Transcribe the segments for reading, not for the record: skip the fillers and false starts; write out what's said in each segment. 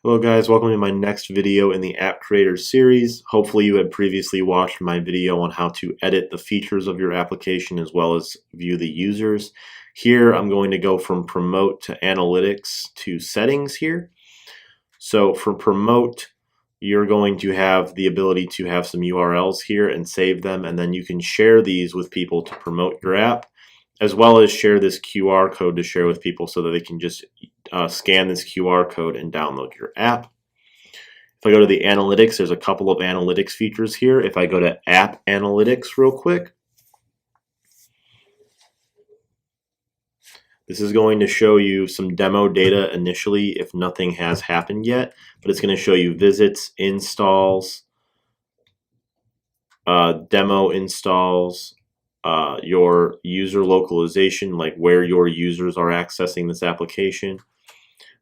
Hello guys, welcome to my next video in the App Creator series. Hopefully you had previously watched my video on how to edit the features of your application as well as view the users. Here I'm going to go from Promote to Analytics to Settings here. So for Promote, you're going to have the ability to have some URLs here and save them, and then you can share these with people to promote your app, as well as share this QR code to share with people so that they can just scan this QR code and download your app. If I go to the analytics, there's a couple of analytics features here. If I go to App Analytics real quick, this is going to show you some demo data initially if nothing has happened yet, but it's going to show you visits, installs, demo installs, your user localization, like where your users are accessing this application,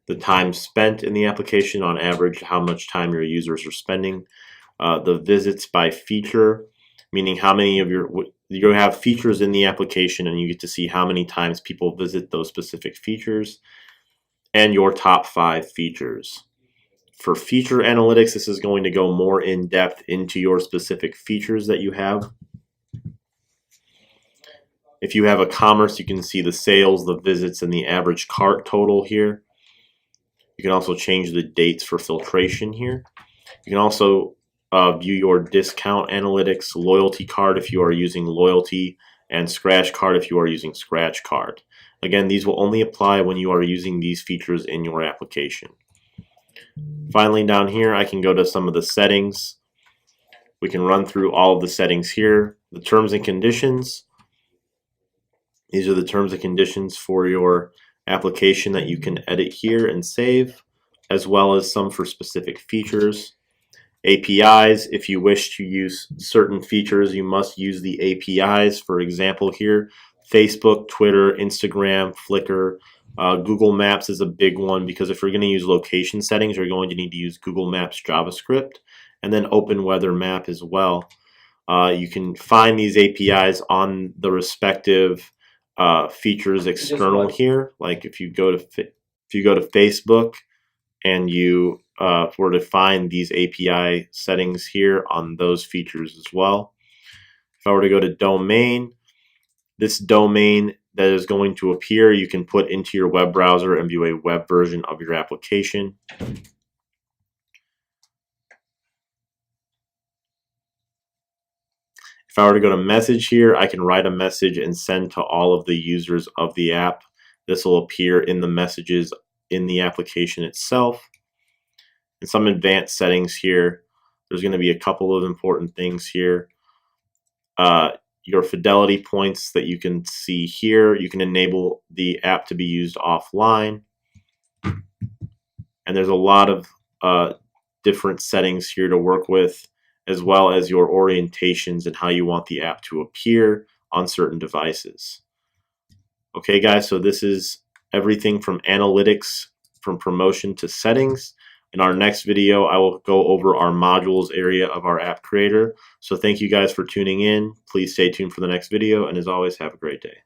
the time spent in the application on average, how much time your users are spending, the visits by feature, meaning how many of you have features in the application and you get to see how many times people visit those specific features, and your top 5 features. For feature analytics, this is going to go more in depth into your specific features that you have. If you have a commerce, you can see the sales, the visits, and the average cart total here. You can also change the dates for filtration here. You can also view your discount analytics, loyalty card if you are using loyalty, and scratch card if you are using scratch card. Again, these will only apply when you are using these features in your application. Finally, down here, I can go to some of the settings. We can run through all of the settings here. The terms and conditions. These are the terms and conditions for your application that you can edit here and save, as well as some for specific features. APIs, if you wish to use certain features, you must use the APIs. For example here, Facebook, Twitter, Instagram, Flickr, Google Maps is a big one, because if you're going to use location settings, you're going to need to use Google Maps JavaScript, and then Open Weather Map as well. You can find these APIs on the respective features external here. Like if you go to Facebook and you were to find these API settings here on those features as well. If I were to go to domain, this domain that is going to appear, you can put into your web browser and view a web version of your application. If I were to go to message here, I can write a message and send to all of the users of the app. This will appear in the messages in the application itself. And some advanced settings here. There's going to be a couple of important things here. Your fidelity points that you can see here. You can enable the app to be used offline. And there's a lot of different settings here to work with, as well as your orientations and how you want the app to appear on certain devices. Okay guys, so this is everything from analytics, from promotion to settings. In our next video, I will go over our modules area of our app creator. So thank you guys for tuning in. Please stay tuned for the next video, and as always, have a great day.